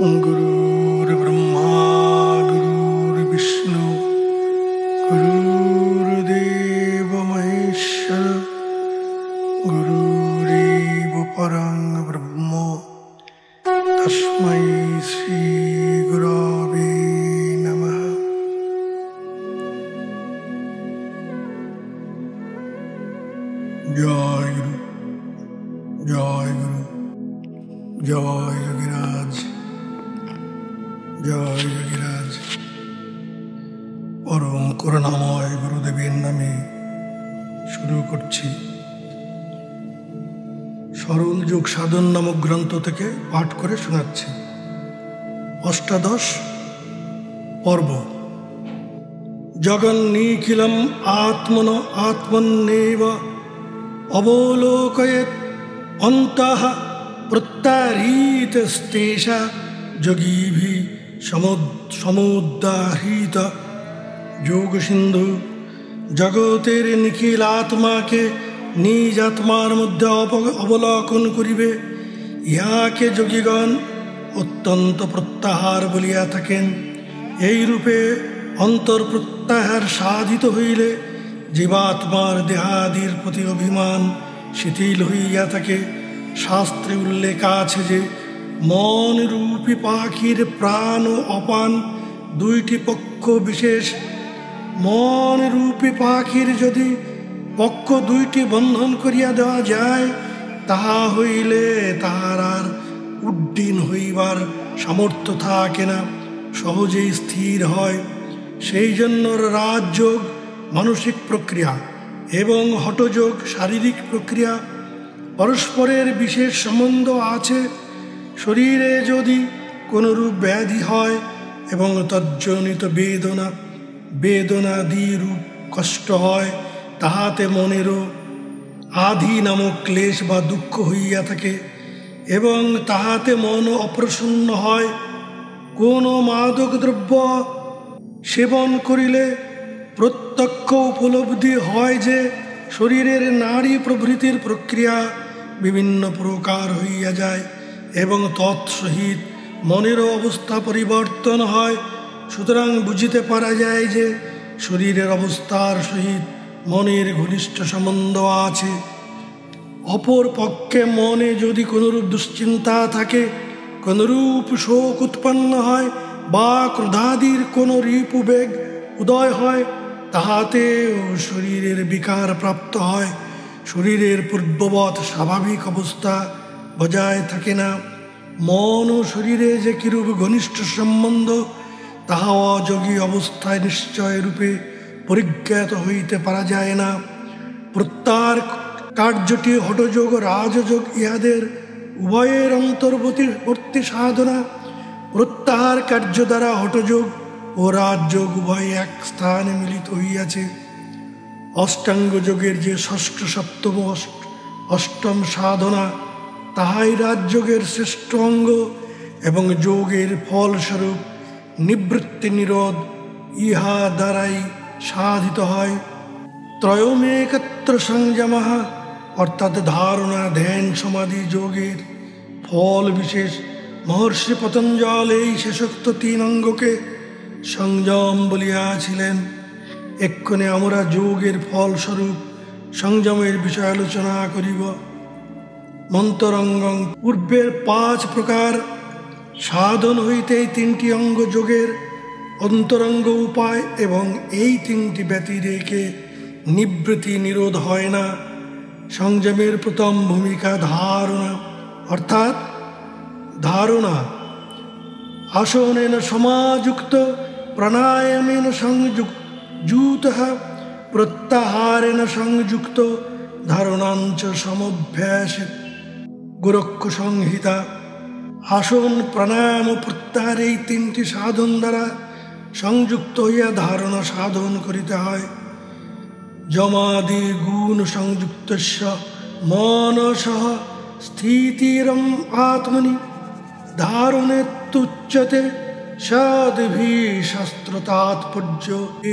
गुरुर्ब्रह्मा गुरुर्विष्णु गुरुर्देव महेश्वर गुरुरेव परं ब्रह्म तस्मै श्री गुरवे नमः। जय गुरु जय गुरु जय योगीराज जय योगीराज। परम করুণাময় গুরুদেবের নামে শুরু করছি। সরল যোগ সাধন নামক গ্রন্থ থেকে পাঠ করে শোনাচ্ছি। অষ্টাদশ পর্ব। জগন্নিখিলম আত্মন আত্মন্যেব অবলোকয়েৎ অন্তঃ প্রত্যাহৃতস্তেষা যোগীভি সমুদ্দাহৃত। যোগ সিন্ধু জগতের নিখিল আত্মাকে নিজ আত্মার মধ্যে অবলোকন করিবে, ইহাকে যোগীগণ অত্যন্ত প্রত্যাহার বলিয়া থাকেন। এই রূপে অন্তর প্রত্যাহার সাধিত হইলে জীবাত্মার দেহাদির প্রতি অভিমান শিথিল হইয়া থাকে। শাস্ত্রে উল্লেখ আছে যে মন রূপী পাখির প্রাণ ও অপান দুইটি পক্ষ বিশেষ। মন রূপী পাখির যদি পক্ষ দুইটি বন্ধন করিয়া দেওয়া যায়, তাহা হইলে তাহার আর উড্ডীন হইবার সামর্থ্য থাকে না, সহজেই স্থির হয়। সেই জন্য রাজযোগ মানসিক প্রক্রিয়া এবং হঠযোগ শারীরিক প্রক্রিয়া। পরস্পরের বিশেষ সম্বন্ধ আছে। শরীরে যদি কোনরূপ ব্যাধি হয় এবং তজ্জনিত বেদনাদিরূপ কষ্ট হয়, তাহাতে মনেরও আধি নামক ক্লেশ বা দুঃখ হইয়া থাকে এবং তাহাতে মন অপ্রসন্ন হয়। কোন মাদক দ্রব্য সেবন করিলে প্রত্যক্ষ উপলব্ধি হয় যে শরীরের নাড়ী প্রভৃতির প্রক্রিয়া বিভিন্ন প্রকার হইয়া যায় এবং তৎসহিত মনেরও অবস্থা পরিবর্তন হয়। সুতরাং বুঝিতে পারা যায় যে শরীরের অবস্থার সহিত মনের ঘনিষ্ঠ সম্বন্ধ আছে। অপর পক্ষে মনে যদি কোনরূপ দুশ্চিন্তা থাকে, কোনরূপ শোক উৎপন্ন হয় বা ক্রোধাদির কোন রিপুবেগ উদয় হয়, তাহাতেও শরীরের বিকার প্রাপ্ত হয়। শরীরের পূর্ববৎ স্বাভাবিক অবস্থা বজায় থাকে না। মন ও শরীরে যে কিরূপ ঘনিষ্ঠ সম্বন্ধ, তাহা অযোগী অবস্থায় নিশ্চয় রূপে পরিজ্ঞাত হইতে পারা যায় না। প্রত্যাহার কার্যটি হঠযোগ ও রাজযোগ, ইহাদের উভয়ের অন্তর্বর্তী সাধনা। প্রত্যাহার কার্য দ্বারা হঠযোগ ও রাজযোগ উভয় এক স্থানে মিলিত হইয়াছে। অষ্টাঙ্গ যোগের যে ষষ্ঠ সপ্তম অষ্টম সাধনা, তাহাই রাজযোগের শ্রেষ্ঠ অঙ্গ এবং যোগের ফলস্বরূপ নিবৃত্তি নিরোধ ইহা দ্বারাই সাধিত হয়। ত্রয়মেকত্র সংযমঃ অর্থাৎ ধারণা ধ্যান সমাধি যোগের ফল বিশেষ। মহর্ষি পতঞ্জল এই শেষোক্ত তিন অঙ্গকে সংযম বলিয়াছিলেন। এক্ষণে আমরা যোগের ফলস্বরূপ সংযমের বিষয় আলোচনা করিব। মন্তরঙ্গং পূর্বের 5 প্রকার সাধন হইতে এই 3টি অঙ্গ যোগের অন্তরঙ্গ উপায় এবং এই 3টি ব্যতি রেখে নিবৃত্তি নিরোধ হয় না। সংযমের প্রথম ভূমিকা ধারণা, অর্থাৎ ধারণা। আসনেন সমাযুক্ত প্রাণায়ামেন সংযুক্ত প্রত্যাহারেণ সংযুক্ত ধারণাঞ্চ সমভ্যাসে। গোরক্ষ সংহিতা। আসন প্রাণায়াম ও প্রত্যাহার এই 3টি সাধন দ্বারা সংযুক্ত হইয়া ধারণা সাধন করিতে হয়। যমাদি গুণ সংযুক্তস্য মনসঃ স্থিতিরম আত্মনি ধারণেত্যুচ্যতে সদ্ভি শাস্ত্র তাৎপর্য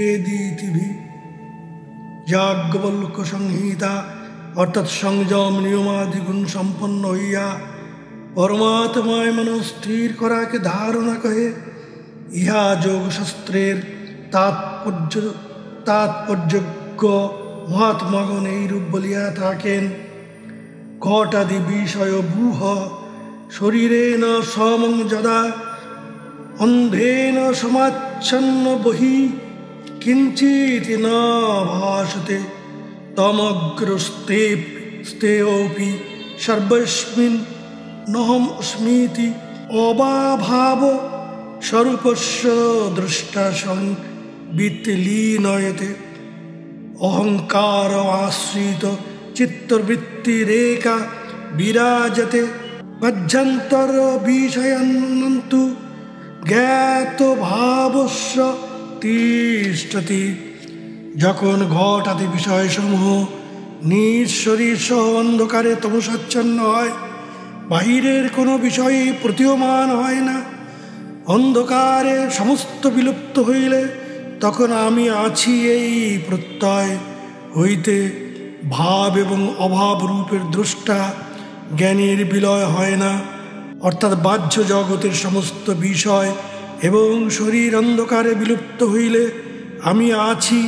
এদিতিভি। যাজ্ঞবল্ক্য সংহিতা। অর্থাৎ সংযম নিয়মাদি গুণ সম্পন্ন হইয়া পরমাত্মায় মন স্থির করাকে ধারণা কহে। ইহা যোগশাস্ত্রের তাৎপর্যজ্ঞ মহাত্মাগণ এইরূপ বলিয়া থাকেন। ঘটাদি বিষয় ভূহ শরীরেণ সমং যদা অন্ধেন সমাচ্ছন্ন বহি কিঞ্চিৎ ন ভাসতে তমগ্রস্তেপি সর্বস্মিन् নহম অস্মিতি অবাভাব স্বরূপস্য দ্রষ্টা সংবিতলীনয়তে অহংকার আশ্রিত চিত্তবৃত্তিরেকা বিরাজতে মধ্যন্তর বিষয়ানন্তু জ্ঞাত ভাবস্য তিষ্ঠতি। যখন ঘটাদি বিষয়সমূহ নিজ শরীর সহ অন্ধকারে তমসাচ্ছন্ন হয়, বাহিরের কোনো বিষয়ে প্রতীয়মান হয় না, অন্ধকারে সমস্ত বিলুপ্ত হইলে তখন আমি আছি এই প্রত্যয় হইতে ভাব এবং অভাব রূপের দ্রষ্টা জ্ঞানের বিলয় হয় না। অর্থাৎ বাহ্য জগতের সমস্ত বিষয় এবং শরীর অন্ধকারে বিলুপ্ত হইলে আমি আছি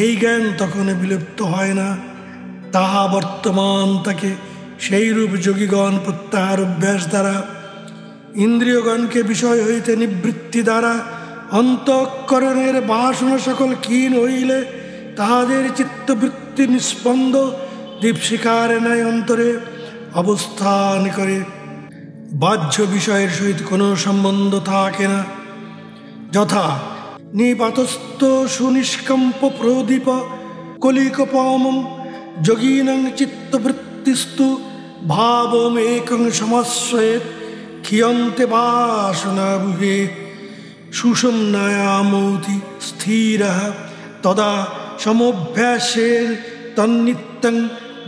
এই জ্ঞান তখন বিলুপ্ত হয় না। তাহা বর্তমান তাকে সেই রূপ যোগীগণ প্রত্যাহার অভ্যাস দ্বারা ইন্দ্রিয়গণকে বিষয় হইতে নিবৃত্তি দ্বারা অন্তঃকরণের বাসনা সকল ক্ষীণ হইলে তাহাদের চিত্তবৃত্তি নিস্পন্দ দীপশিখার ন্যায় অন্তরে অবস্থান করে। বাহ্য বিষয়ের সহিত কোনো সম্বন্ধ থাকে না। যথা নিপাতস্থ সুনিষ্কম্প প্রদীপ কলিকপমং যোগীনং চিত্তবৃত্তিস্তু ভাবমেকং সমাশ্রয়েৎ ক্ষীয়ন্তে বাসনাবুহে সুষুম্নায়ামৌতি স্থিরঃ তদা সমভ্যাসের তন্নিত্যং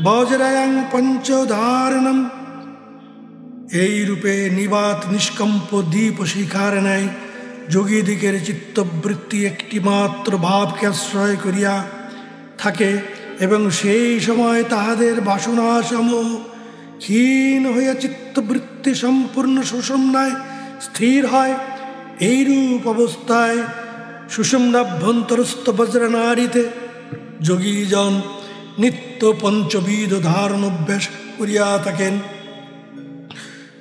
বজ্রায়ং পঞ্চধারণম। এই রূপে নিবাত নিষ্কম্প দীপ শিখার ন্যায় যোগীদিগের চিত্তবৃত্তি একটি মাত্র ভাবকে আশ্রয় করিয়া থাকে এবং সেই সময় তাহাদের বাসনাসমূহ ক্ষীণ হইয়া চিত্তবৃত্তি সম্পূর্ণ সুষুম্নায় স্থির হয়। এইরূপ অবস্থায় সুষুম্নাভ্যন্তরস্থ বজ্রনাড়ীতে যোগীজন নিত্য পঞ্চবিধ ধারণ অভ্যাস করিয়া থাকেন।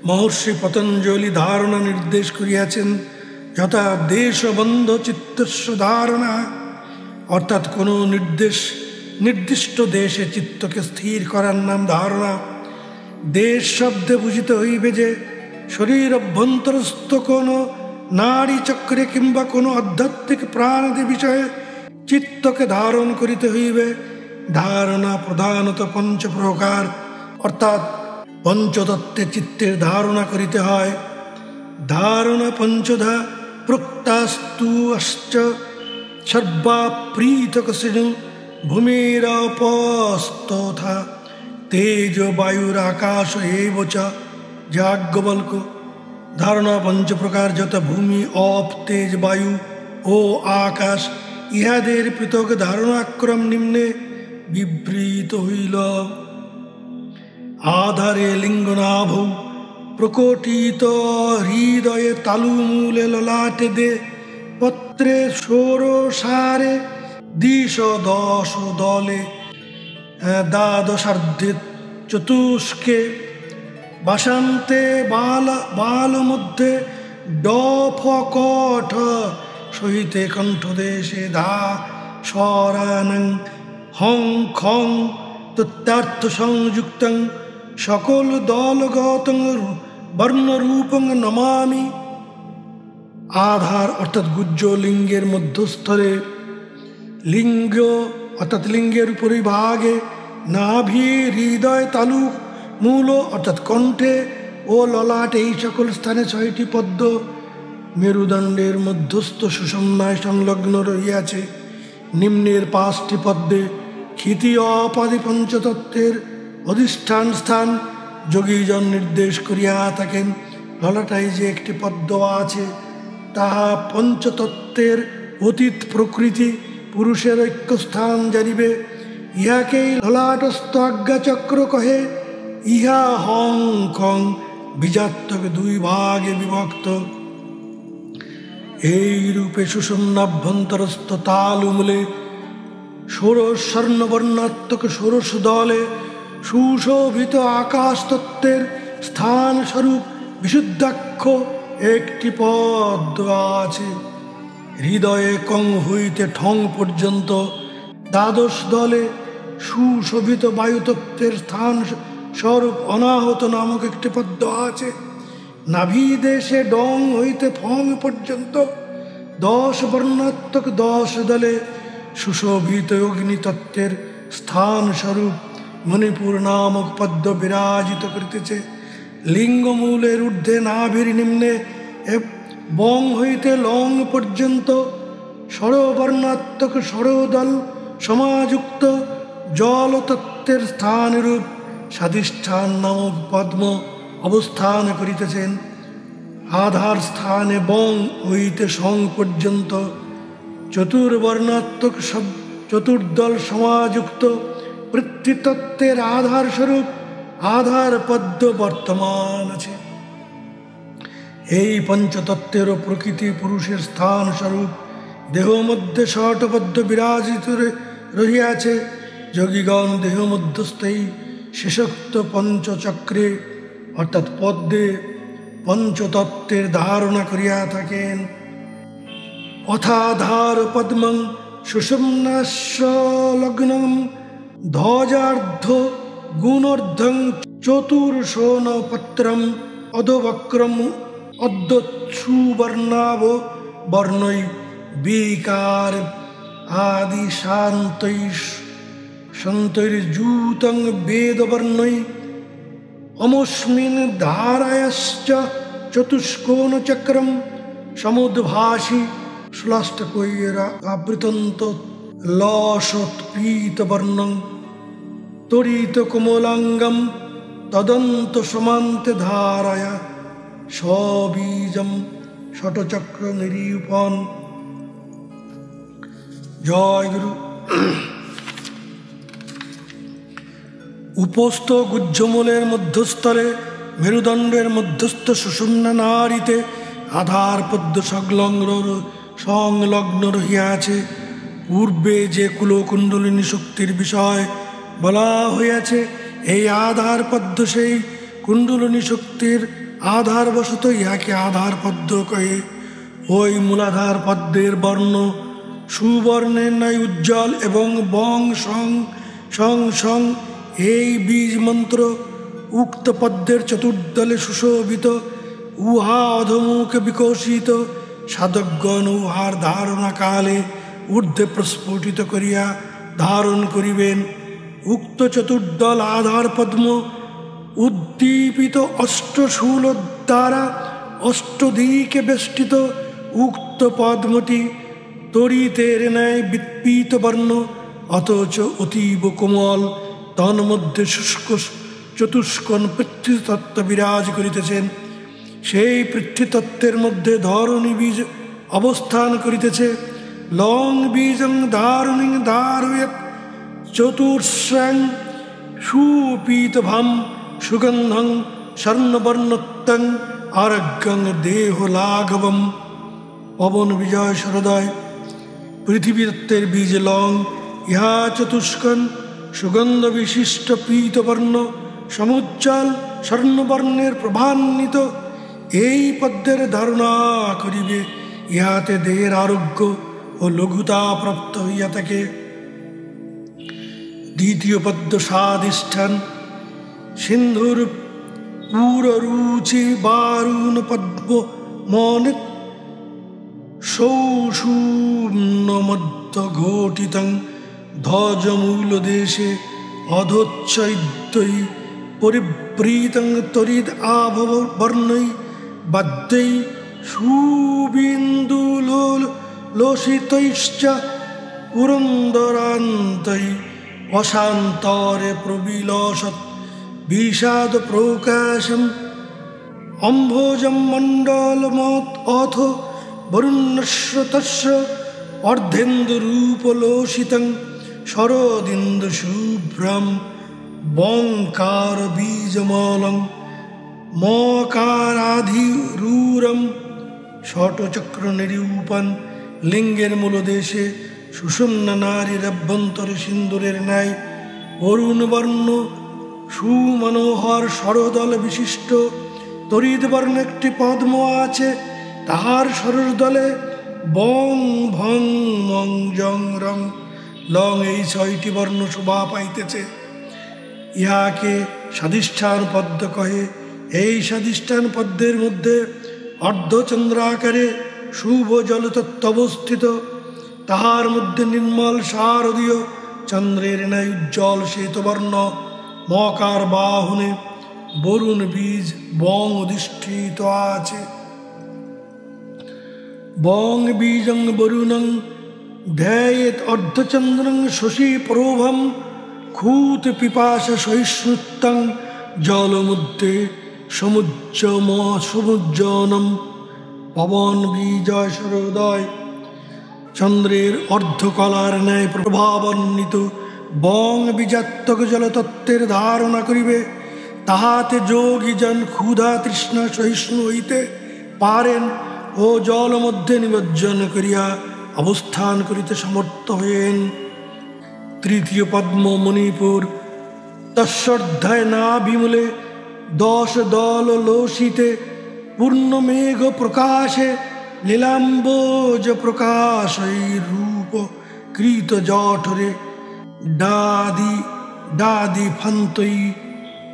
মহর্ষি পতঞ্জলি ধারণা নির্দেশ করিয়াছেন, যথা দেশবন্ধ চিত্তস্য ধারণা, অর্থাৎ কোনো নির্দিষ্ট দেশে চিত্তকে স্থির করার নাম ধারণা। দেশ শব্দে বুঝিতে হইবে যে শরীর অভ্যন্তরস্থ কোনো নাড়ী চক্রে কিংবা কোনো আধ্যাত্মিক প্রাণাদি বিষয়ে চিত্তকে ধারণ করিতে হইবে। ধারণা প্রধানত পঞ্চপ্রকার, অর্থাৎ পঞ্চতত্ত্বে চিত্তের ধারণা করিতে হয়। ধারণা পঞ্চধা প্রক্তাস্তু অশ্চ সর্বা প্রীতকশিণু ভূমিরপস্তথা তেজ বায়ুর আকাশ এব চ যাজ্ঞবল্ক। ধারণা পঞ্চপ্রকার, যথা ভূমি, অপ, তেজ, বায়ু ও আকাশ, ইহাদের পৃথক ধারণাক্রম নিম্নে বিবৃত হইল। আধারে লিঙ্গনাভৌ প্রকটিত হৃদয়ে তালুমূলে ললাটে দে পত্রে ষোড়শারে দিশ দশ দলে দ্বাদশার্ধে চতুষ্কে বাসান্তে বাল মধ্যে ডফ কঠ সহিতে কণ্ঠদেশে ধা স্বরানং হং খং তত্যার্থ সংযুক্তং সকল দলগতং বর্ণরূপং নমামি। আধার অর্থাৎ গুজ্জ লিঙ্গের মধ্যস্থলে, লিঙ্গ অর্থাৎ লিঙ্গের উপরিভাগে, নাভি, হৃদয়, তালু, মূল অর্থাৎ কণ্ঠে ও ললাট, এই সকল স্থানে 6টি পদ্ম মেরুদণ্ডের মধ্যস্থ সুষুম্নায় সংলগ্ন রহিয়াছে। নিম্নের 5টি পদ্মে ক্ষিতি অপাদি পঞ্চতত্ত্বের অধিষ্ঠান স্থান যোগীজন নির্দেশ করিয়া থাকেন। ললাটায় যে একটি পদ্ম আছে তাহা পঞ্চতত্ত্বের অতীত প্রকৃতি, পুরুষের ঐক্যস্থান জানিবে। ইহাকেই ললাটস্থ আজ্ঞাচক্র কহে। ইহা হং খং বীজাত্মক দুই ভাগে বিভক্ত। এই রূপে সুষুম্নাভ্যন্তরস্থ তালুমূলে ষোড়শ স্বর্ণবর্ণাত্মক ষোড়শ দলে সুশোভিত আকাশ তত্ত্বের স্থান স্বরূপ বিশুদ্ধাক্ষ একটি পদ্ম আছে। হৃদয়ে কং হইতে ঠং পর্যন্ত দ্বাদশ দলে সুশোভিত বায়ুতত্ত্বের স্থান স্বরূপ অনাহত নামক একটি পদ্ম আছে। নাভি দেশে ডং হইতে ফং পর্যন্ত 10 বর্ণাত্মক 10 দলে সুশোভিত অগ্নিতত্ত্বের স্থান স্বরূপ মণিপুর নামক পদ্ম বিরাজিত করিতেছে। লিঙ্গমূলের ঊর্ধ্বে নাভির নিম্নে বং হইতে লং পর্যন্ত ষড়বর্ণাত্মক ষড়দল সমাযুক্ত জলতত্ত্বের স্থানরূপ স্বাধিষ্ঠান নামক পদ্ম অবস্থান করিতেছেন। আধার স্থানে বং হইতে সং পর্যন্ত চতুর্বর্ণাত্মক চতুর্দল সমাযুক্ত পৃথ্বীতত্ত্বের আধার স্বরূপ আধার পদ্ম বর্তমান আছে। এই পঞ্চতত্ত্বের প্রকৃতি পুরুষের স্থান স্বরূপ দেহ মধ্যে ষটপদ্ম বিরাজিত রহিয়াছে। যোগীগণ দেহ মধ্যস্থই শেষোক্ত পঞ্চচক্রে অর্থাৎ পদ্মে পঞ্চতত্ত্বের ধারণা করিয়া থাকেন। অথাধার পদ্মং সুষুম্নাস্যলগ্নং ধ্বজার্ধ গুণর্ধং চতুর্শোণ পত্রম অধবক্রম অদ্যৎসুবর্ণাব বর্ণৈ বিকার আদি শান্তৈর্জূতং বেদবর্ণৈ অমস্মিন ধারায়শ্চ চতুষ্কোণ চক্রম সমুদ্ভাসি শ্লাষ্টকৈরাবৃতন্ত লসৎপীতবর্ণং তরিত কোমলাঙ্গম তদন্ত সমান্তে ধারায়া সবীজম ষটচক্র নিরূপণ। জয় গুরু। উপস্থ গুহ্যমূলের মধ্যস্থলে মেরুদণ্ডের মধ্যস্থ সুষুম্না নাড়িতে আধার পদ্ম সংলগ্ন রহিয়াছে। পূর্বে যে কুলকুণ্ডলিনী শক্তির বিষয় বলা হইয়াছে, এই আধার পদ্ম সেই কুণ্ডলিনী শক্তির আধার বশত ইহাকে আধার পদ্ম কহে। ওই মূলাধার পদ্মের বর্ণ সুবর্ণের ন্যায় উজ্জ্বল এবং বং সং সং সং এই বীজ মন্ত্র উক্ত পদ্মের চতুর্দলে সুশোভিত। উহা অধমুখে বিকশিত। সাধকগণ উহার ধারণা কালে ঊর্ধ্বে প্রস্ফুটিত করিয়া ধারণ করিবেন। উক্ত চতুর্দল আধার পদ্ম উদ্দীপিত অষ্টশূল দ্বারা অষ্টদিকে বেষ্টিত। উক্ত পদ্মটি তরিতের ন্যায় বিৎপীত বর্ণ, অথচ অতীব কোমল। তন্মধ্যে শুষ্ক চতুষ্কোণ পৃথ্বীতত্ত্ব বিরাজ করিতেছেন। সেই পৃথ্বীতত্ত্বের মধ্যে ধরণী বীজ অবস্থান করিতেছে। লং বীজং ধারণী ধারয়েৎ চতুর্শ্রাং সুপীতভাম সুগন্ধং স্বর্ণবর্ণত্বং আরোগ্যং দেহ লাঘবম। পবন বিজয় শরদয় পৃথিবীতত্ত্বের বীজ লং। ইহা চতুষ্কোণ সুগন্ধ বিশিষ্ট পীতবর্ণ সমুজ্জ্বল স্বর্ণবর্ণের প্রভান্বিত। এই পদ্মের ধারণা করিবে, ইহাতে দেহের আরোগ্য ও লঘুতা প্রাপ্ত হইয়া থাকে। দ্বিতীয় পদ্ম স্বাধিষ্ঠান সিন্ধুর পুররুচি বারুণ পদ্ম মনিত সৌষুম্নমধ্য ঘটিতং ধ্বজমূল দেশে অধোচ্ছৈদ্যৈ পরিবৃতং তরিদ আভব বর্ণৈ বাদ্যৈ সুবিন্দুলোষিতৈশ্চ পুরন্দরান্তৈ অশান্তরে প্রবিলসৎ বিষাদ প্রকাশম অম্ভোজম মণ্ডলমত অথ বরুণস্রতস্য অর্ধেন্দুরূপলোষিতং শরদিন্দু শুভ্রম বঙ্কার বীজমলং মকারাধিরূরম ষটচক্র নিরূপণ লিঙ্গের মূলদেশে সুষুম্না নারীর অভ্যন্তরে সিন্দুরের ন্যায় অরুণ বর্ণ সুমনোহর সরদল বিশিষ্ট তরিত বর্ণ একটি পদ্ম আছে, তাহার সরদলে বং ভং মং জং রং লং এই 6টি বর্ণ শোভা পাইতেছে। ইহাকে স্বাধিষ্ঠান পদ্ম কহে। এই স্বাধিষ্ঠান পদ্মের মধ্যে অর্ধচন্দ্রাকারে শুভ জলতত্ত্ব অবস্থিত, তাহার মধ্যে নির্মল শারদীয় চন্দ্রের ন্যায় উজ্জ্বল শ্বেতবর্ণ মকার বাহনে বরুণ বীজ বং অধিষ্ঠিত আছে। বং বীজং বরুণং ধ্যায়েত অর্ধচন্দ্রং শশী প্রভম খুত পিপাসা সহিষ্ণুত্বং জলমধ্যে সমুজ্জনম পবন বিজয় সরোদয় চন্দ্রের অর্ধকলার ন্যায় প্রভাবান্বিত বং বীজাত্মক জলতত্ত্বের ধারণা করিবে, তাহাতে যোগীজন ক্ষুধা তৃষ্ণা সহিষ্ণু হইতে পারেন ও জল মধ্যে নিমজ্জন করিয়া অবস্থান করিতে সমর্থ হয়েন। তৃতীয় পদ্ম মণিপুর, তস্যর্ধ্বয় নাভিমূলে 10 দল লোসিতে পূর্ণমেঘ প্রকাশে লীলাম্বোজ প্রকাশৈ রূপ কৃত জঠরে ডাদি ফন্তৈ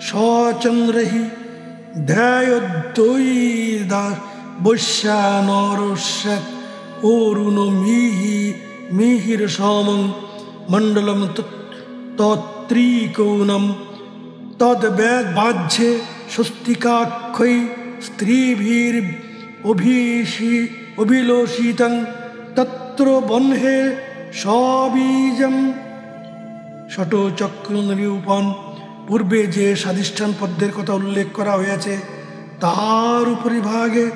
সচন্দ্রহি ধ্যায়োদ্বৈ বৈশ্যানরস্যাৎ অরুণ মিহির সমং মণ্ডলম তত্রিকোণম তদ্বাহ্যে স্বস্তিকাক্ষৈ স্ত্রীভির অভিলোষিতং তত্র বহ্নে সবীজম। ষটচক্র নিরূপণ পূর্বে যে স্বাধিষ্ঠান পদ্মের কথা উল্লেখ করা হয়েছে তাহার উপরিভাগে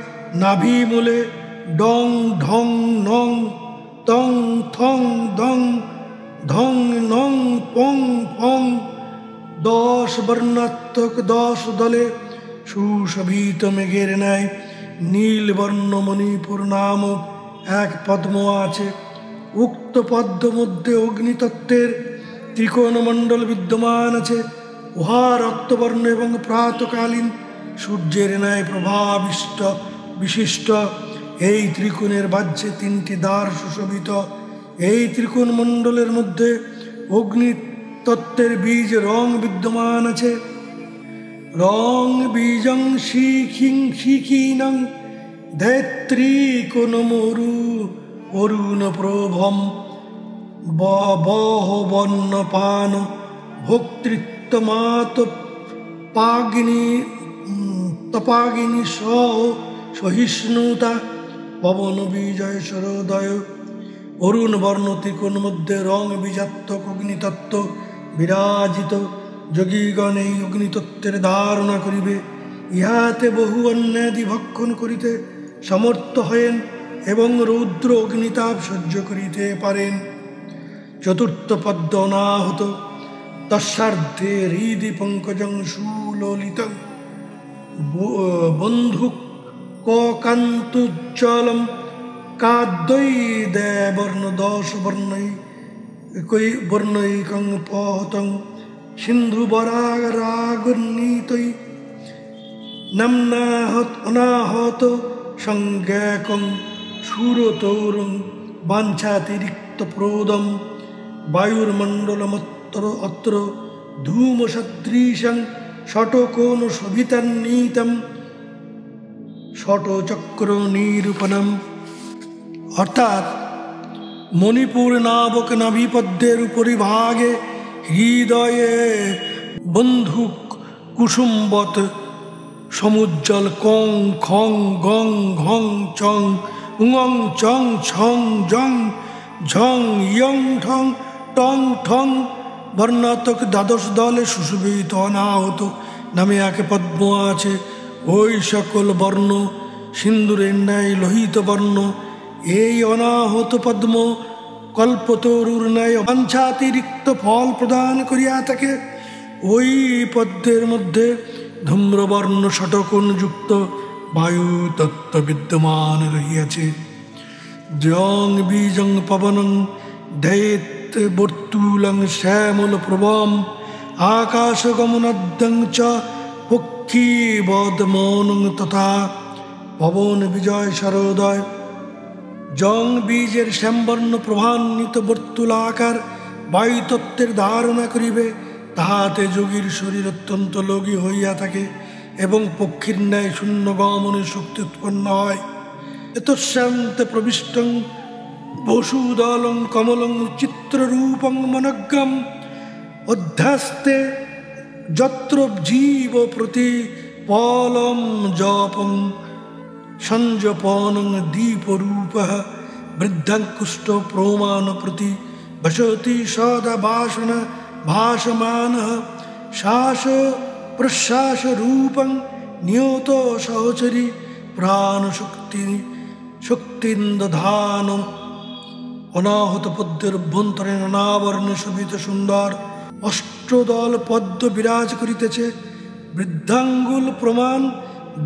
নাভিমূলে ডং ঢং নং তং থং দং ধং নং পং ফং 10 বর্ণাত্মক 10 দলে সুশোভিত মেঘের ন্যায় নীলবর্ণ মণিপুর নামক এক পদ্ম আছে। উক্ত পদ্ম মধ্যে অগ্নিতত্ত্বের ত্রিকোণমণ্ডল বিদ্যমান আছে। উহা রক্তবর্ণ এবং প্রাতকালীন সূর্যের ন্যায় প্রভাবিষ্ট বিশিষ্ট। এই ত্রিকোণের বাহ্যে 3টি দ্বার সুশোভিত। এই ত্রিকোণ মণ্ডলের মধ্যে অগ্নিতত্ত্বের বীজ রং বিদ্যমান আছে। রং বীজং শিখিনং ধ্যাত্রিকোণমরু অরুণ প্রভম বহবন্নপান ভোক্তৃত্বমাত তপাগিনী সহিষ্ণুতা পবন বিজয় সরোদয়। অরুণ বর্ণ ত্রিকোণ মধ্যে রং বীজাত্মক অগ্নিতত্ত্ব বিরাজিত। যোগীগণ এই অগ্নিতত্ত্বের ধারণা করিবে, ইহাতে বহু অন্যাদি ভক্ষণ করিতে সমর্থ হয়েন এবং রৌদ্র অগ্নিতাপ সহ্য করিতে পারেন। চতুর্থ পদ্ম অনাহত, তস্যার্ধে হৃদি পঙ্কজং সুললিতং বন্ধুক কান্তুজ্জ্বলম কাদ্যৈ দেবর্ণ 10 বর্ণৈকং পহতং সিন্ধু বরাগর্ণীতৈ নামনাহত অনাহত সংজ্ঞাকং সুরতৌরং বাঞ্ছাতিরিক্ত প্রোদম বায়ুর্মণ্ডলমত্র ধূমসদৃশং ষটকোণ শোভিতান্বিতম ষটচক্র নিরূপণম। অর্থাৎ মণিপুর নামক নাভিপদ্মের উপরিভাগে হৃদয়ে বন্ধুক কুসুমবৎ সমুজ্জ্বল কং খং গং ঘং চং উঙং চং ছং জং ঝং ইয়ং ঠং টং ঠং বর্ণাত্মক 12 দলে সুশোভিত অনাহত নামে এক পদ্ম আছে। ওই সকল বর্ণ সিন্দুরের ন্যায় লোহিত বর্ণ। এই অনাহত পদ্ম কল্পতরুর ন্যায় বাঞ্ছাতিরিক্ত ফল প্রদান করিয়া থাকে। ওই পদ্মের মধ্যে ধূম্রবর্ণ ষটকোণযুক্ত বায়ু তত্ত্ব বিদ্যমান রহিয়াছে। জং বীজং পবনং দৈত বর্তুলং শ্যামল প্রভম আকাশগমনাদ্যং চ পক্ষীবদমনং তথা। পবন বিজয় শারদয় জং বীজের শ্যামবর্ণ প্রভান্বিত বর্তুলাকার বায়ুতত্ত্বের ধারণা করিবে, তাহাতে যোগীর শরীর অত্যন্ত লোগী হইয়া থাকে এবং পক্ষীর ন্যায় শূন্য গমনের শক্তি উৎপন্ন হয়। এতশ্যান্তে প্রবিষ্টং বসুদলং কমলং চিত্ররূপং মনজ্ঞম অধ্যাস্তে যত্র জীব প্রতি পলম জপং সংযপনং দীপরূপঃ বৃদ্ধাঙ্কুষ্ঠ প্রমাণ প্রতি বসতি সদা বাসন ভাসমানঃ শ্বাস প্রশ্বাস রূপং নিয়ত সহচরী প্রাণশক্তি শক্তিন্দধান। অনাহত পদ্মের অভ্যন্তরে নানাবর্ণে শোভিত সুন্দর অষ্টদল পদ্ম বিরাজ করিতেছে। বৃদ্ধাঙ্গুল প্রমাণ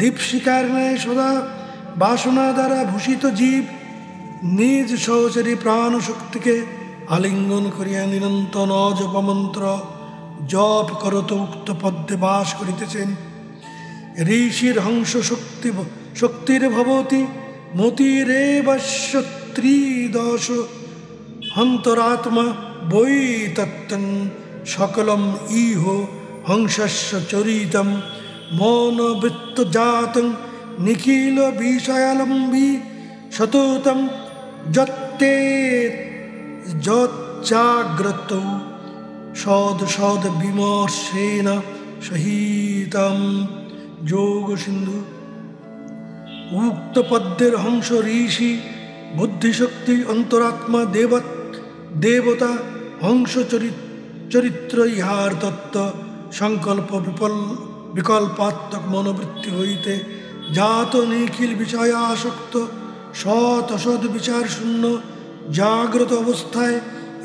দীপশিকার ন্যায় সদা বাসনা দ্বারা ভূষিত জীব নিজ সহচরী প্রাণশক্তিকে আলিঙ্গন করিয়া নিরন্তর অজপমন্ত্র জপ করত উক্ত পদ্মে বাস করিতেছেন। ঋষির হংস শক্তির ভবতি মতিরেবস্য ত্রিদশ হন্তরাত্মা বৈ তত্ত্বং সকলম ইহ হংসস্য চরিতম মৌনবৃত্ত জাতং নিখিল বিষয়ালম্বী সততম যত্তে যচ্চাগ্রত সদ সদ বিমর্শেন সহিতম। যোগ সিন্ধু। উক্ত পদ্মের হংস ঋষি বুদ্ধিশক্তি অন্তরাত্মা দেবতা হংস চরিত্র ইহার তত্ত্ব সংকল্প বিকল্পাত্মক মনোবৃত্তি হইতে জাত নিখিল বিষয়াসক্ত সৎ অসৎ বিচার শূন্য জাগ্রত অবস্থায়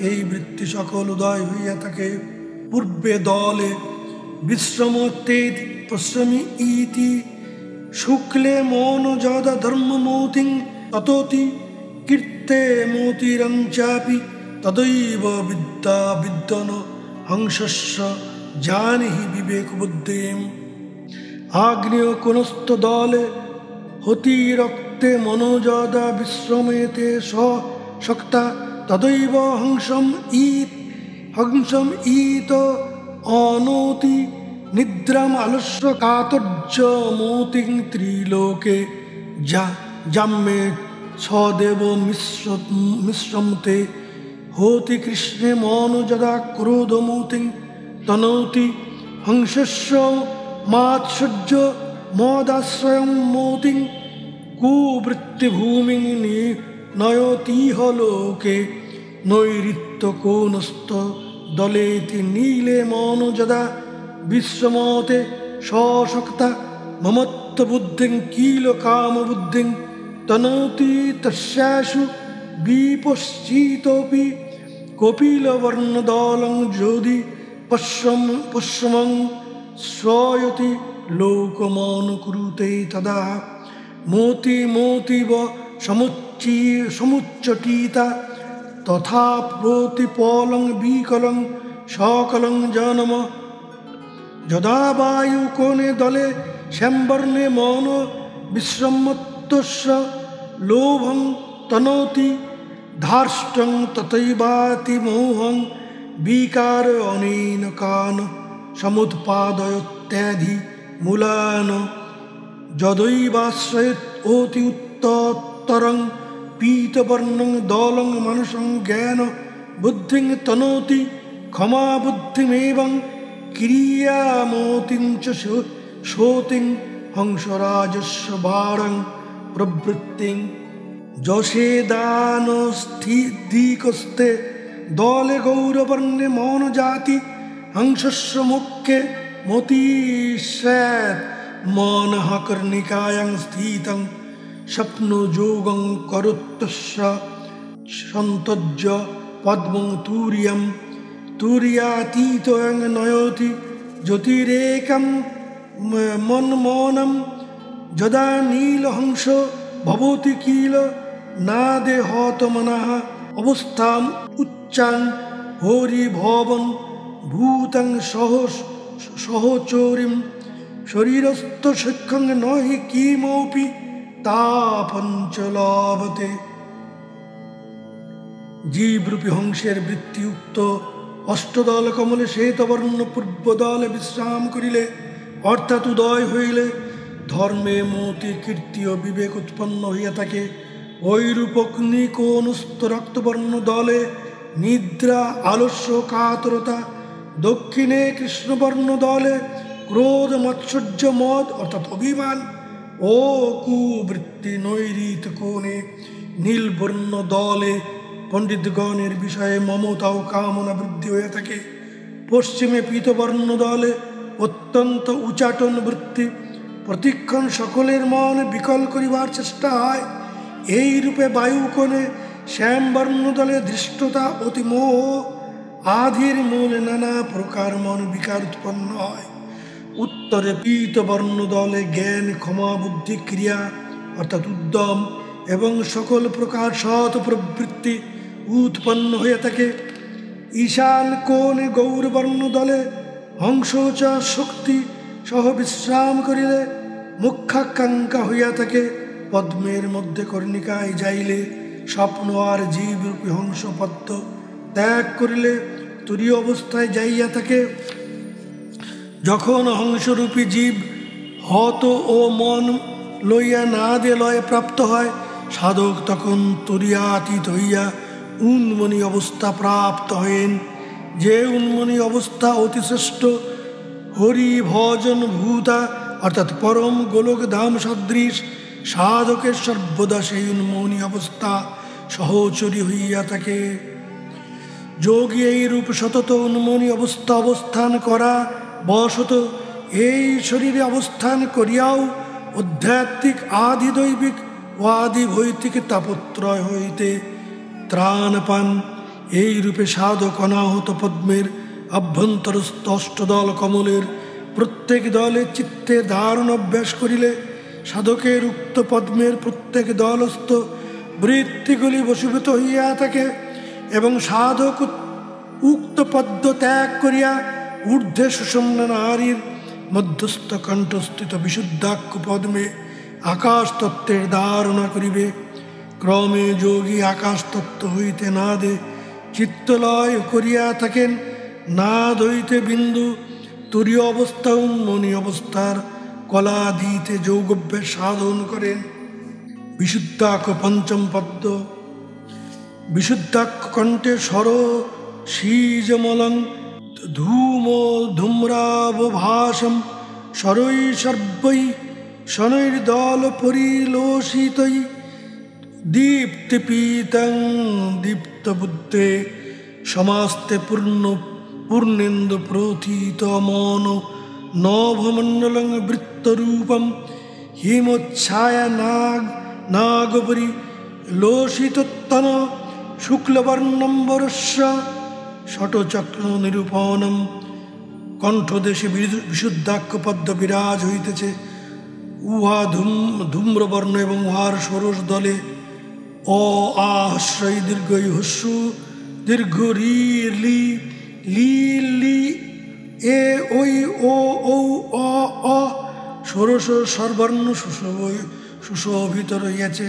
এই বৃত্তি সকল উদয় হইয়া থাকে। পূর্বে দলে বিশ্রমতে পশ্রমি ইতি শুক্লে মন যদা ধর্মমৌতিং ততোতি কীর্তে মতিরঞ্চাপি তদৈব বিদ্যা বিদ্যন হংসস্য জানিহি বিবেক বুদ্ধিম। আগ্নেয় কোনস্থ দলে হতি রক্তে মনোযদা বিশ্রমেতে শক্তা তদৈব হংসম ঈত অনৌতি নিদ্রাম আলস্য কাতর্য মৌতিং ত্রিলোকে জাম্যে সদেব মিশ্রমতে হোতি কৃষ্ণে মন যদা ক্রোধমৌতিং তনৌতি হংসস্য মাৎসর্য মদাশ্রয়ং মৌতিং কুবৃত্তিভূমিং নয়তিহ লোকে নৈরিত্য কোনস্থ দলেতি নীলে মন যদা বিশ্বমতে সশক্তা মমত্ব বুদ্ধিং কিল কাম বুদ্ধিং তনৌতি তস্যাসু বিপশ্চিতোপি কপিলবর্ণদলং যদি পশ্রমং শ্রয়তি লোকমনুকুরুতে তদা মোতি মোতিব সমুচ্চটিতা তথা প্রতিপলং বিকলং সকলং জনম যদা বায়ু কোণে দলে শ্যামবর্ণে মন বিশ্রমত্তস্য লোভং তনৌতি ধার্ষ্টং তথৈবাতি মোহং বিকার অনেন কান সমুৎপাদয়ত্যাধি মূলান যদৈবাশ্রয়ত অতি উত্তরং পীতবর্ণং দলং মানসং জ্ঞান বুদ্ধিং তনৌতি ক্ষমা বুদ্ধিমেবং ক্রিয়ামতিং চ শোতিং হংসরাজস্য বারং প্রবৃত্তিং। যশে দানস্থিদিকস্তে দলে গৌরবর্ণে মন জাতি হংসস্য মুখ্যে মতিষ্যেৎ মনঃ কর্ণিকায়াং স্থিতং স্বপ্নযোগং করুত্তস্য সন্তজ্য পদ্মং তুর্যাতীতং নয়তি জ্যোতিরেকং মনমৌনম যদা নীলহংস ভবতি কিল নাদে হত মনঃ অবস্থাম উচ্চাং হরি ভবন ভূতং সহচরিম শরীরস্থ সক্ষং নহি কিমপি তাপঞ্চ লভতে। জীবরূপী হংসের বৃত্তিযুক্ত অষ্টদল কমলে শ্বেতবর্ণ পূর্বদলে বিশ্রাম করিলে অর্থাৎ উদয় হইলে ধর্মে মতি কীর্তি ও বিবেক উৎপন্ন হইয়া থাকে। ঐরূপ অগ্নি কোনস্থ রক্তবর্ণ দলে নিদ্রা আলস্য কাতরতা, দক্ষিণে কৃষ্ণবর্ণ দলে ক্রোধ মাৎসর্য মদ অর্থাৎ অভিমান ও কুবৃত্তি, নৈরিত কোণে নীলবর্ণ দলে পণ্ডিতগণের বিষয়ে মমতা ও কামনা বৃদ্ধি হয়ে থাকে। পশ্চিমে পীতবর্ণ দলে অত্যন্ত উচাটন বৃত্তি, প্রতিক্ষণ সকলের মন বিকল করিবার চেষ্টা হয়। এই রূপে বায়ুকোণে শ্যামবর্ণ দলে ধৃষ্টতা অতিমোহ আধির মূলে নানা প্রকার মন বিকার উৎপন্ন হয়। উত্তরে পীতবর্ণ দলে জ্ঞান ক্ষমা বুদ্ধি ক্রিয়া অর্থাৎ উদ্যম এবং সকল প্রকার সৎ প্রবৃত্তি উৎপন্ন হয়ে থাকে। ঈশান কোণে গৌরবর্ণ দলে হংসচা শক্তি সহ বিশ্রাম করিলে মুখ্যাকাঙ্ক্ষা হইয়া থাকে। পদ্মের মধ্যে কর্ণিকায় যাইলে স্বপ্ন আর জীবরূপী হংস পদ্ম ত্যাগ করিলে তুরীয় অবস্থায় যাইয়া থাকে। যখন হংসরূপী জীব হত ও মন লইয়া নাদে লয়ে প্রাপ্ত হয়, সাধক তখন তুরীয়াতীত হইয়া উন্মনি অবস্থা প্রাপ্ত হয়েন। যে উন্মনি অবস্থা অতিশ্রেষ্ঠ হরি ভজন ভূতা অর্থাৎ পরম গোলক ধাম সদৃশ, সাধকের সর্বদা সেই উন্মনি অবস্থা সহচরী হইয়া থাকে। যোগী এই রূপ সতত উন্মনি অবস্থা অবস্থান করা বশত এই শরীরে অবস্থান করিয়াও আধ্যাত্মিক আদি দৈবিক ও আদি ভৌতিক তাপত্রয় হইতে ত্রাণ পান। এই রূপে সাধক অনাহত পদ্মের অভ্যন্তরস্থ অষ্টদল কমলের প্রত্যেক দলে চিত্তে ধারণ অভ্যাস করিলে সাধকের উক্ত পদ্মের প্রত্যেক দলস্থ বৃত্তিগুলি বশীভূত হইয়া থাকে এবং সাধক উক্ত পদ্ম ত্যাগ করিয়া ঊর্ধ্বে সুষুম্ন নারীর মধ্যস্থ কণ্ঠস্থিত বিশুদ্ধাক্ষ পদ্মে আকাশ তত্ত্বের ধারণা করিবে। ক্রমে যোগী আকাশ তত্ত্ব হইতে নাদে চিত্তলয় করিয়া থাকেন। নাদ হইতে বিন্দু তুরীয় অবস্থা উন্মনি অবস্থার কলা দিতে যোগাভ্যাস সাধন করেন। বিশুদ্ধাক্ষ পঞ্চম পদ্ম। বিশুদ্ধাক্ষ কণ্ঠে স্বর শীজমলং ধূম্রাবভাসম স্বরৈ সর্বৈ শনৈর্দল পরিলোষিতৈ দীপ্তিপীতং দীপ্তবুদ্ধে সমাস্তে পূর্ণেন্দু প্রথিত মন নভমণ্ডলং বৃত্তরূপম হিমোচ্ছায়া নাগপরি লোষিতোত্তন শুক্লবর্ণম্বরস্য ষটচক্র নিরূপণম। কণ্ঠদেশে বিশুদ্ধাক্ষ পদ্ম বিরাজ হইতেছে। উহা ধূম্রবর্ণ এবং উহার ষোড়শ দলে অ আশ্রয় দীর্ঘই হস্যু দীর্ঘ রি লি লি লি এ ওই ও ঔ অ অ ষোড়শ স্বরবর্ণ সুশোভিত রহিয়াছে।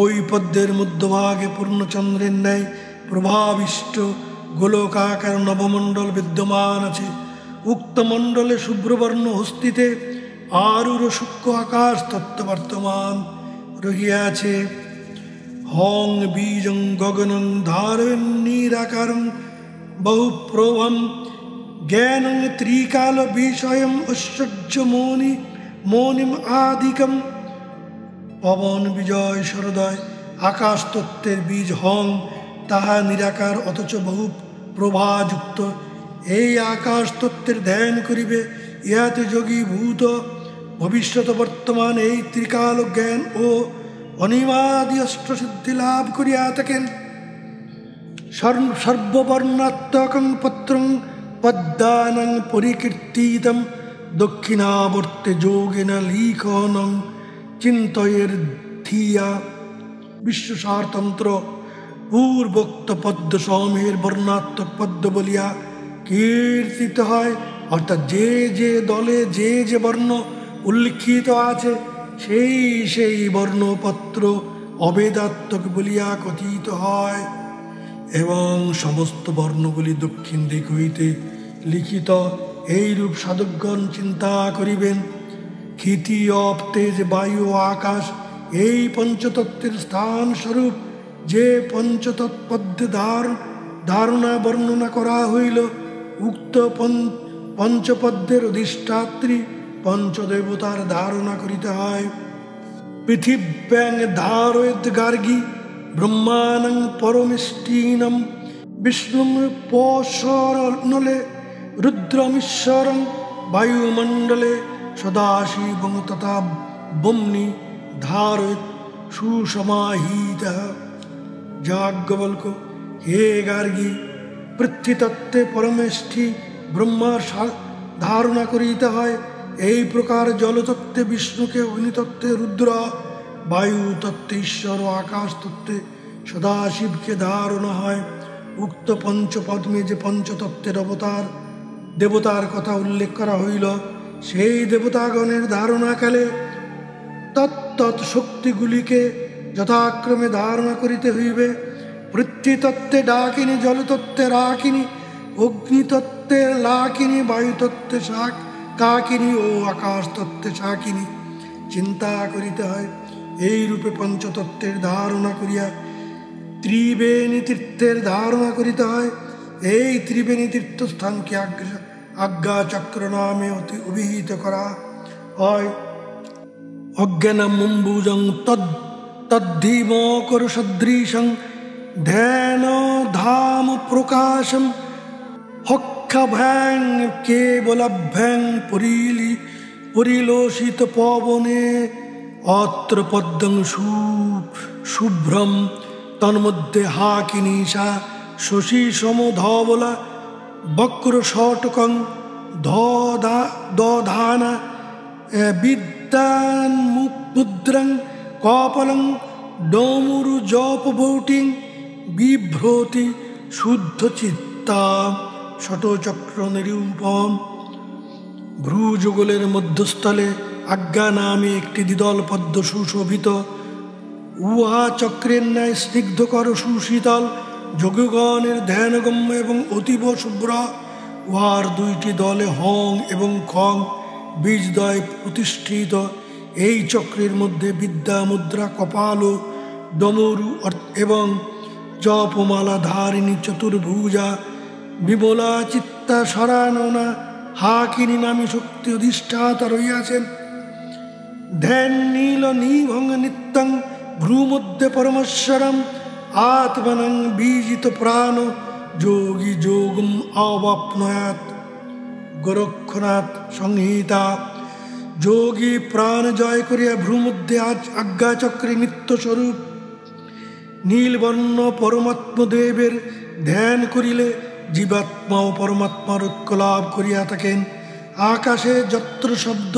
ওই পদ্মের মধ্যভাগে পূর্ণচন্দ্রের ন্যায় প্রভাবিষ্ট গোলকাকার নবমণ্ডল বিদ্যমান আছে। উক্ত মণ্ডলে শুভ্রবর্ণ হস্তিতে আরূঢ় সূক্ষ্ম আকাশ তত্ত্ব বর্তমান রহিয়াছে। হং বীজং গগনং ধারয়ন নিরাকারং বহুপ্রভম জ্ঞানং ত্রিকাল বিষয়ম ঐশ্বর্য মৌনিম আদিকম। পবন বিজয় সরোদয় আকাশ তত্ত্বের বীজ হং, তাহা নিরাকার অথচ বহু প্রভাযুক্ত। এই আকাশ তত্ত্বের ধ্যান করিবে, ইহাতে যোগী ভূত ভবিষ্যৎ বর্তমান এই ত্রিকাল জ্ঞান ও অনিমাদি অষ্টসিদ্ধি লাভ করিয়া থাকেন। সর্ববর্ণাত্মকং পত্রং পদ্মানাং পরিকীর্তিতম দক্ষিণাবর্তে যোগেন লিখনং চিন্তয়ের ধিয়া। বিশ্বসারতন্ত্র পূর্বোক্ত পদ্ম সমূহের বর্ণাত্মক পদ্ম বলিয়া কীর্তিত হয়। অর্থাৎ যে যে দলে যে যে বর্ণ উল্লিখিত আছে সেই সেই বর্ণপত্র অবেদাত্মক বলিয়া কথিত হয়, এবং সমস্ত বর্ণগুলি দক্ষিণ দিক হইতে লিখিত। এইরূপ সাধকগণ চিন্তা করিবেন। ক্ষিতি, অপ, তেজ, বায়ু ও আকাশ এই পঞ্চতত্ত্বের স্থান স্বরূপ যে পঞ্চতৎপদ্যে ধারণা বর্ণনা করা হইল, উক্ত পঞ্চপদ্যের অধিষ্ঠাত্রী পঞ্চদেবতার ধারণা করিতে হয়। পৃথিব্যাং ধারয়েদ গার্গী ব্রহ্মাণং পরমেষ্টিনম বিষ্ণুম পশরনলে রুদ্রমীশ্বরং বায়ুমণ্ডলে সদাশিবং তথা বম্নি ধারয়েদ সুসমাহিতঃ। যাজ্ঞবল্ক: হে গার্গী, পৃথ্বীতত্ত্বে পরমেষ্ঠি ব্রহ্মার ধারণা করিতে হয়। এই প্রকার জলতত্ত্বে বিষ্ণুকে, অগ্নিতত্ত্বে রুদ্র, বায়ু তত্ত্বে ঈশ্বর ও আকাশ তত্ত্বে সদাশিবকে ধারণা হয়। উক্ত পঞ্চপদ্মে যে পঞ্চতত্ত্বের দেবতার কথা উল্লেখ করা হইল, সেই দেবতাগণের ধারণাকালে তত্তৎ শক্তিগুলিকে যথাক্রমে ধারণা করিতে হইবে। পৃথ্বীতত্ত্বে ডাকিনী, জলতত্ত্বে রাকিনী, অগ্নিতত্ত্বে লাকিনী, বায়ুতত্ত্বে কাকিনী ও আকাশ তত্ত্বে শাকিনী চিন্তা করিতে হয়। এই রূপে পঞ্চতত্ত্বের ধারণা করিয়া ত্রিবেণী তীর্থের ধারণা করিতে হয়। এই ত্রিবেণী তীর্থস্থানকে আজ্ঞাচক্র নামে অভিহিত করা হয়। অজ্ঞানমম্বুজং তদ্ধিমকর সদৃশং ধ্যান ধাম প্রকাশম হক্ষভ্যাং কেবলাভ্যাং পরিলোষিত পবনে অত্র পদ্মং শুভ্রম তন্মধ্যে হাকিনীশা শশী সমধবলা বক্র ষটকং দধানা বিদ্যান মুদ্রং কপলং ডমরু জপবৌটিং বিভ্রতি শুদ্ধ চিত্তা ষটচক্র নিরূপম। ভ্রুযুগলের মধ্যস্থলে আজ্ঞা নামে একটি দ্বিদল পদ্ম সুশোভিত। উহা চক্রের ন্যায় স্নিগ্ধকর সুশীতল, যোগগণের ধ্যানগম্য এবং অতীব শুভ্র। উহার দুইটি দলে হং এবং খং বীজদ্বয় প্রতিষ্ঠিত। এই চক্রের মধ্যে বিদ্যা, মুদ্রা, কপাল ও ডমরু এবং জপমালা ধারিণী চতুর্ভুজা বিমলা চিত্তা সরাননা হাকিনী নামী শক্তি অধিষ্ঠাতা রহিয়াছেন। ধ্যান নীল নিভং নিত্যং ভ্রুমধ্যে পরমেশ্বরম আত্মনং বীজিত প্রাণ যোগী যোগম অবাপ্নয়াত। গোরক্ষনাথ সংহিতা। যোগী প্রাণ জয় করিয়া ভ্রুমধ্যে আজ্ঞাচক্রে নিত্যস্বরূপ নীলবর্ণ পরমাত্মদেবের ধ্যান করিলে জীবাত্মা ও পরমাত্মার ঐক্য লাভ করিয়া থাকেন। আকাশে যত্র শব্দ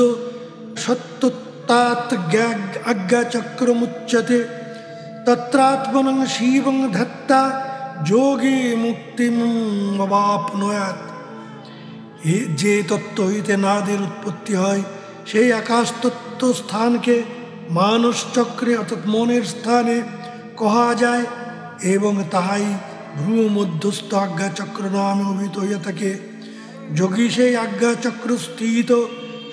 সত্যতাৎ আজ্ঞাচক্রমুচ্যতে তত্রাত্মনং শিবং ধ্যাত্তা যোগী মুক্তিম অবাপ্নয়াত। যে তত্ত্ব হইতে নাদের উৎপত্তি হয়, সেই আকাশ তত্ত্ব স্থানকে মানস চক্রে অর্থাৎ মনের স্থানে কহা যায়, এবং তাহাই ভ্রু মধ্যস্থ আজ্ঞাচক্র নামে অভিহিত হইয়া থাকে। যোগী সেই আজ্ঞাচক্র স্থিত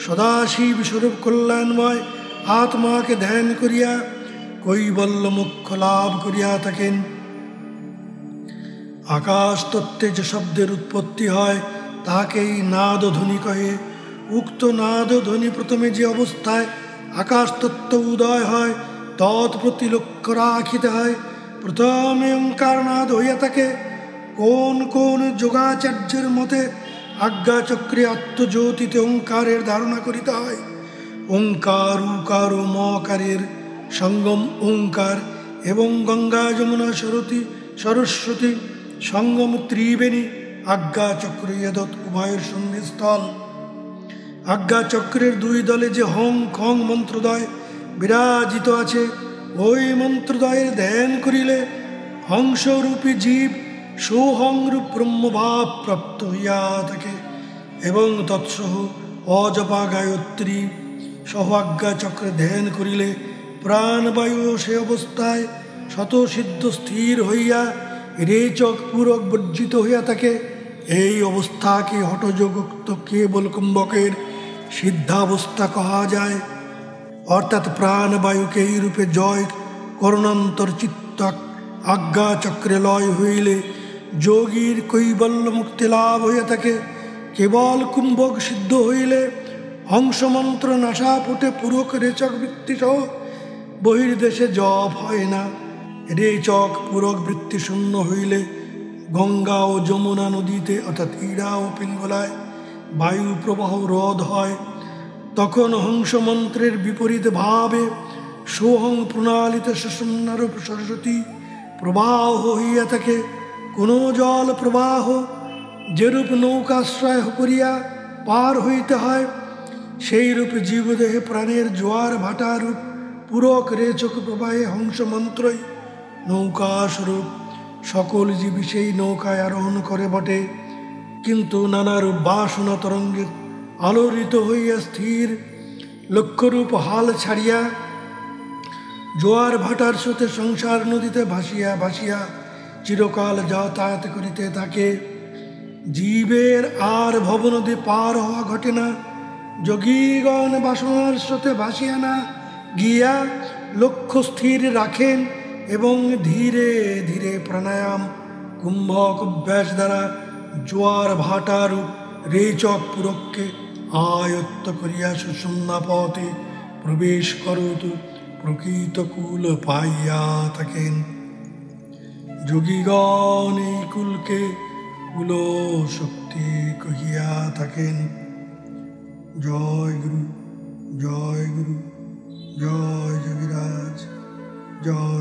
সদাশিব স্বরূপ কল্যাণময় আত্মাকে ধ্যান করিয়া কৈবল্য মোক্ষ লাভ করিয়া থাকেন। আকাশ তত্ত্বে যে শব্দের উৎপত্তি হয় তাহাকেই নাদধ্বনি কহে। উক্ত নাদধ্বনি প্রথমে যে অবস্থায় আকাশ তত্ত্ব উদয় হয় তৎপ্রতি লক্ষ্য রাখিতে হয়। প্রথমে ওঙ্কার নাদ হইয়া থাকে। কোন কোন যোগাচার্যের মতে আজ্ঞাচক্রে আত্মজ্যোতিতে ওঙ্কারের ধারণা করিতে হয়। ওঙ্কার, উকার ও মকারের সঙ্গম ওঙ্কার এবং গঙ্গা যমুনা সরস্বতী সঙ্গম ত্রিবেণী আজ্ঞাচক্র এদৎ উভয়ের সন্ধিস্থল। আজ্ঞা চক্রের দুই দলে যে হং খং মন্ত্রদ্বয় বিরাজিত আছে, ওই মন্ত্রদ্বয়ের ধ্যান করিলে হংসরূপী জীব সোহংরূপ ব্রহ্মভাব প্রাপ্ত হইয়া থাকে এবং তৎসহ অজপা গায়ত্রী সহ আজ্ঞা চক্রে ধ্যান করিলে প্রাণবায়ু সে অবস্থায় শতসিদ্ধ স্থির হইয়া রেচক পূরক বর্জিত হইয়া থাকে। এই অবস্থাকে হঠযোগোক্ত কেবল কুম্ভকের সিদ্ধাবস্থা কহা যায়। অর্থাৎ প্রাণবায়ুকে এই রূপে জয় করণান্তর চিত্ত আজ্ঞা চক্রে লয় হইলে যোগীর কৈবল্য মুক্তি লাভ হইয়া থাকে। কেবল কুম্ভক সিদ্ধ হইলে হংসমন্ত্র নাসাপুটে পুরক রেচক বৃত্তি সহ বহির্দেশে জপ হয় না। রেচক পুরক বৃত্তি শূন্য হইলে গঙ্গা ও যমুনা নদীতে অর্থাৎ ইড়া ও পিঙ্গলায় বায়ু প্রবাহ রোধ হয়। তখন হংসমন্ত্রের বিপরীত ভাবে সোহং প্রণালিত সুষুম্নারূপ সরস্বতী প্রবাহ হইয়া থাকে। কোনো জল প্রবাহ যেরূপ নৌকাশ্রয় করিয়া পার হইতে হয়, সেই রূপ জীবদেহে প্রাণের জোয়ার ভাটারূপ পুরক রেচক প্রবাহে হংসমন্ত্রই নৌকাস্বরূপ। সকল জীবী সেই নৌকায় আরোহণ করে বটে, কিন্তু নানারূপ বাসনা তরঙ্গের আলোড়িত হইয়া স্থির লক্ষ্যরূপ হাল ছাড়িয়া জোয়ার ভাটার স্রোতে সংসার নদীতে ভাসিয়া ভাসিয়া চিরকাল যাতায়াত করিতে থাকে। জীবের আর ভবনদী পার হওয়া ঘটে না। যোগীগণ বাসনার স্রোতে ভাসিয়া না গিয়া লক্ষ্য স্থির রাখেন এবং ধীরে ধীরে প্রাণায়াম কুম্ভক অভ্যাস দ্বারা জোয়ার ভাটারূপ রেচক পুরককে আয়ত্ত করিয়া সুষুম্না পথে প্রবেশ করত প্রকৃত কুল পাইয়া থাকেন। যোগীগণ এই কুলকে কুল শক্তি কহিয়া থাকেন। জয় গুরু, জয় গুরু, জয় যোগীরাজ, জয়।